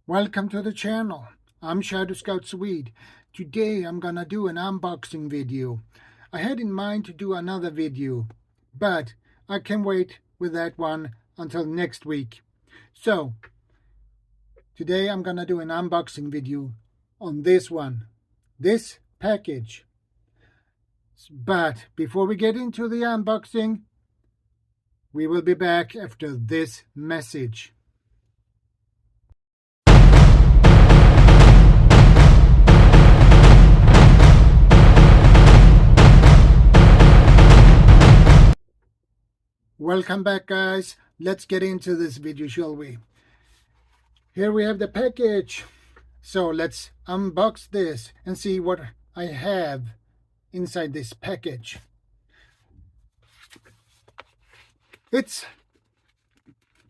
Welcome to the channel. I'm ShadowScoutSwede. Today I'm gonna do an unboxing video. I had in mind to do another video, but I can wait with that one until next week. So today I'm gonna do an unboxing video on this one, this package. But before we get into the unboxing, we will be back after this message. Welcome back, guys. Let's get into this video, shall we? Here we have the package. So let's unbox this and see what I have inside this package. It's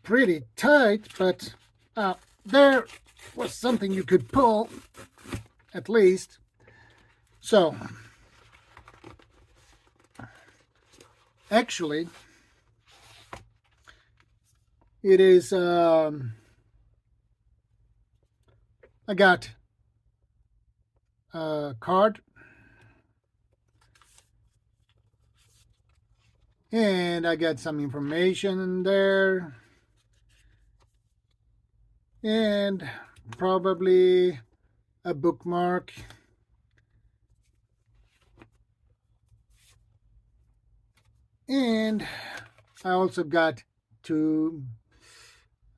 pretty tight, but there was something you could pull, at least. So, actually, it is, I got a card, and I got some information in there, and probably a bookmark. And I also got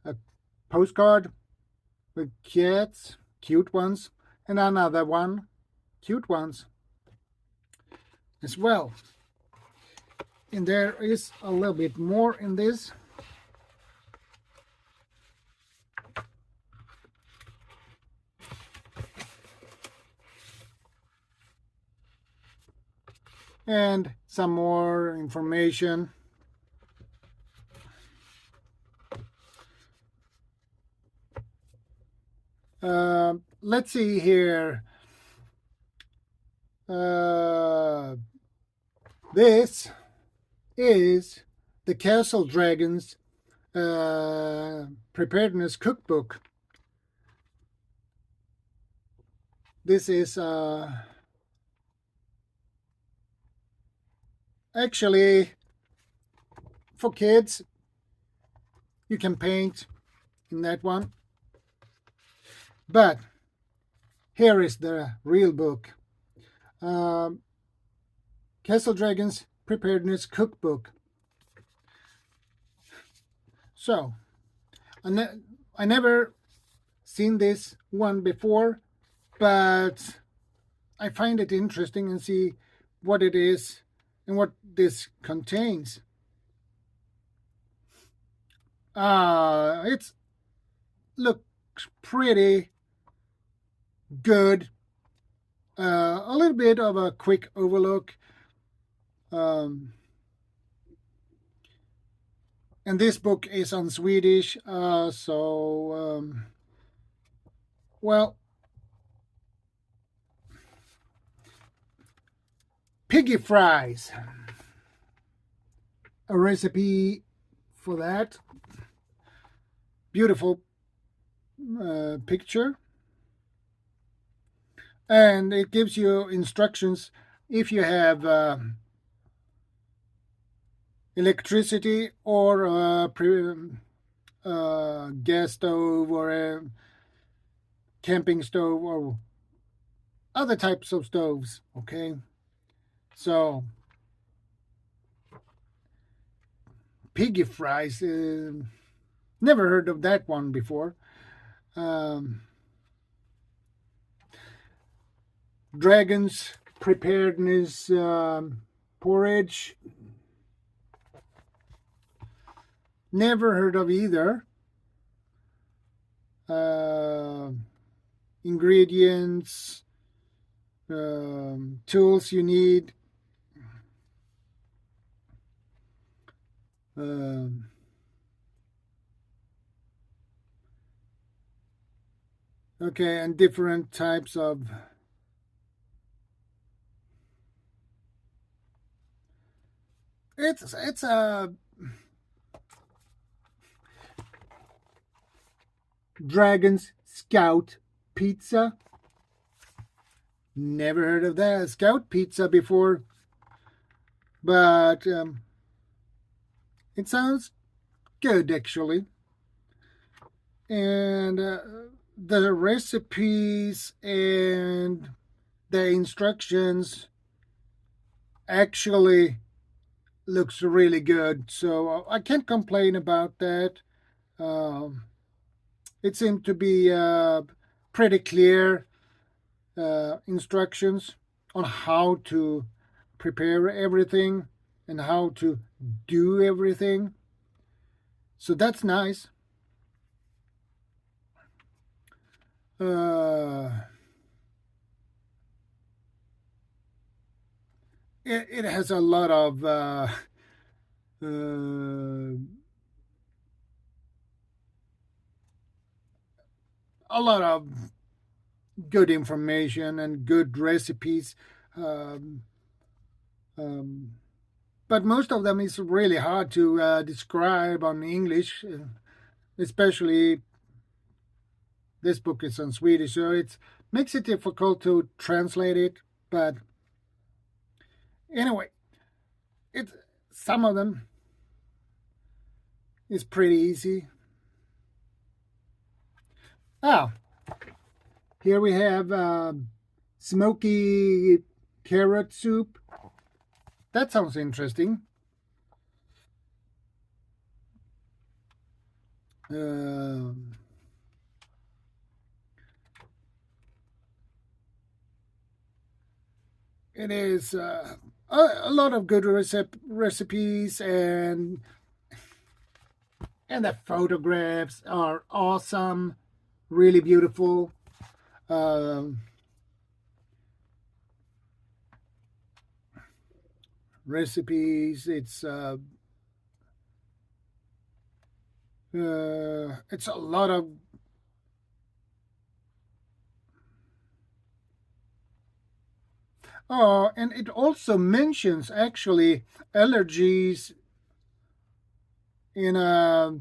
a postcard with cats, cute ones, and another one, cute ones as well. And there is a little bit more in this. And some more information. Let's see here. This is the Castle Dragons Preparedness Cookbook. This is actually for kids. You can paint in that one. But here is the real book. Castle Dragons Preparedness Cookbook. So, I never seen this one before, but I find it interesting and see what it is and what this contains. It looks pretty good. A little bit of a quick overlook. And this book is on Swedish, well, piggy fries. A recipe for that. Beautiful picture. And it gives you instructions if you have electricity or a gas stove or a camping stove or other types of stoves. Okay, so piggy fries, never heard of that one before. Dragons Preparedness porridge, never heard of either. Ingredients, tools you need, okay, and different types of it's a Dragons Scout Pizza. Never heard of that Scout Pizza before, but it sounds good actually. And the recipes and the instructions actually looks really good, so I can't complain about that. It seemed to be pretty clear instructions on how to prepare everything and how to do everything, so that's nice. It has a lot of good information and good recipes, um, um, but most of them is really hard to describe on English, especially this book is on Swedish, so it makes it difficult to translate it. But anyway, some of them is pretty easy. Here we have smoky carrot soup. That sounds interesting. It is a lot of good recipes, and the photographs are awesome, really beautiful. Recipes, it's a lot of and it also mentions actually allergies in a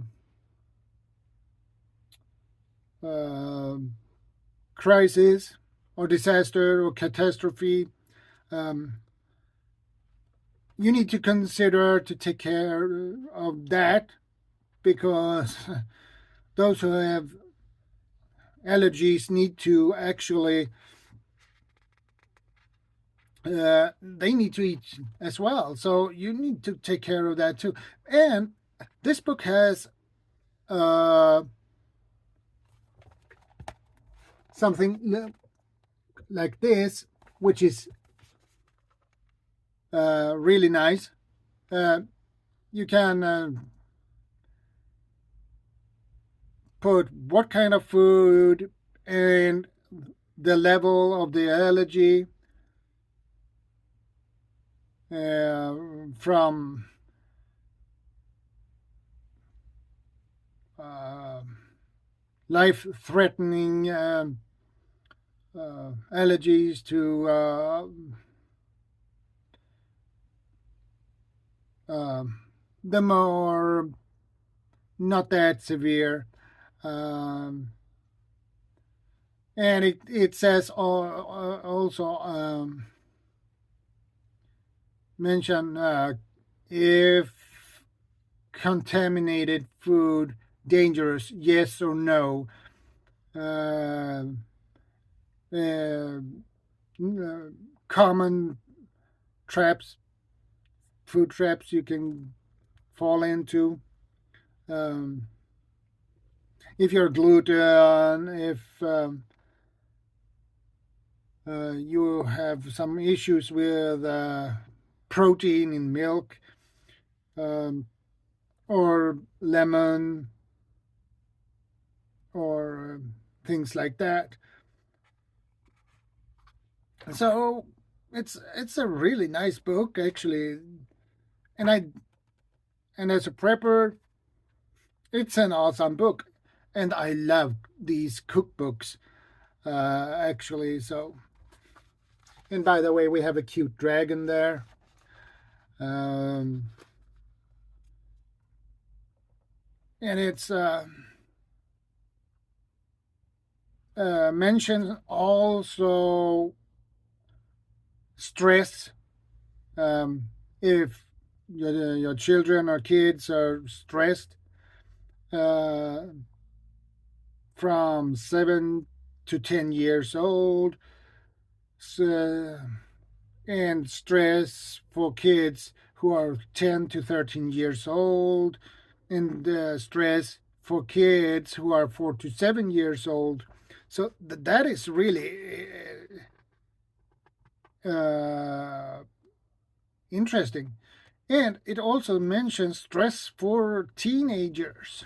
crisis or disaster or catastrophe. You need to consider to take care of that, because those who have allergies need to actually they need to eat as well, so you need to take care of that too. And this book has something like this, which is really nice. You can put what kind of food and the level of the allergy, from life-threatening allergies to the more not that severe. And it says also mention if contaminated food dangerous, yes or no. Common traps, food traps you can fall into. If you're gluten, if you have some issues with protein in milk, or lemon, or things like that. So it's a really nice book actually, and as a prepper, it's an awesome book, and I love these cookbooks actually. So, and by the way, we have a cute dragon there. And it's mentions also stress. If your children or kids are stressed, uh, from 7 to 10 years old, so, and stress for kids who are 10 to 13 years old, and stress for kids who are 4 to 7 years old. So that is really interesting. And it also mentions stress for teenagers.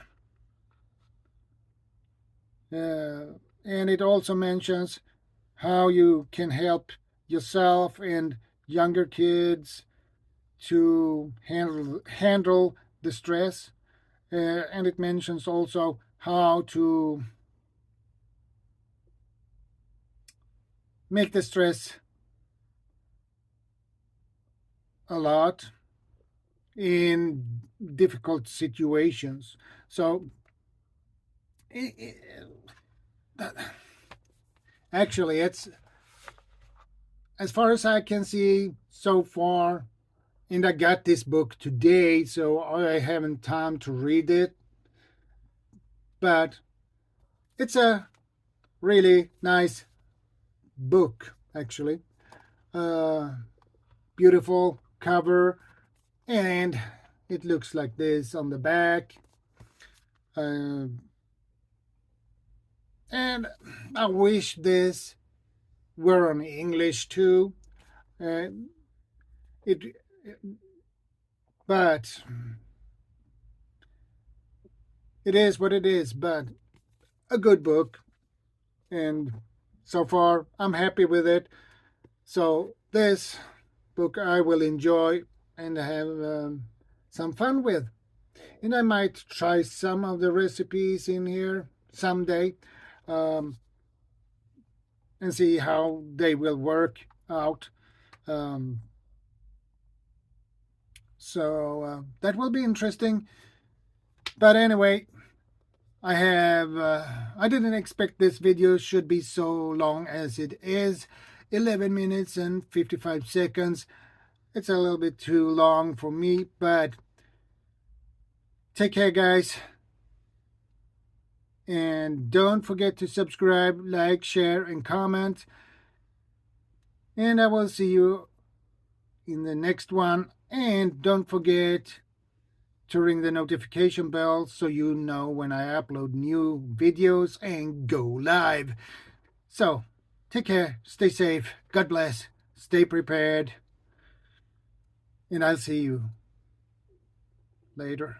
And it also mentions how you can help yourself and younger kids to handle the stress. And it mentions also how to make the stress a lot in difficult situations. So actually, it's, as far as I can see so far, and I got this book today, so I haven't time to read it, but it's a really nice book, actually. Beautiful cover, and it looks like this on the back. And I wish this were on English too. It, but it is what it is. But a good book, and so far I'm happy with it. So this book I will enjoy and have some fun with. And I might try some of the recipes in here someday, and see how they will work out. So that will be interesting. But anyway, I didn't expect this video should be so long as it is. 11 minutes and 55 seconds. It's a little bit too long for me, but take care, guys. And don't forget to subscribe, like, share, and comment. And I will see you in the next one. And don't forget to ring the notification bell so you know when I upload new videos and go live. So, take care, stay safe, God bless, stay prepared, and I'll see you later.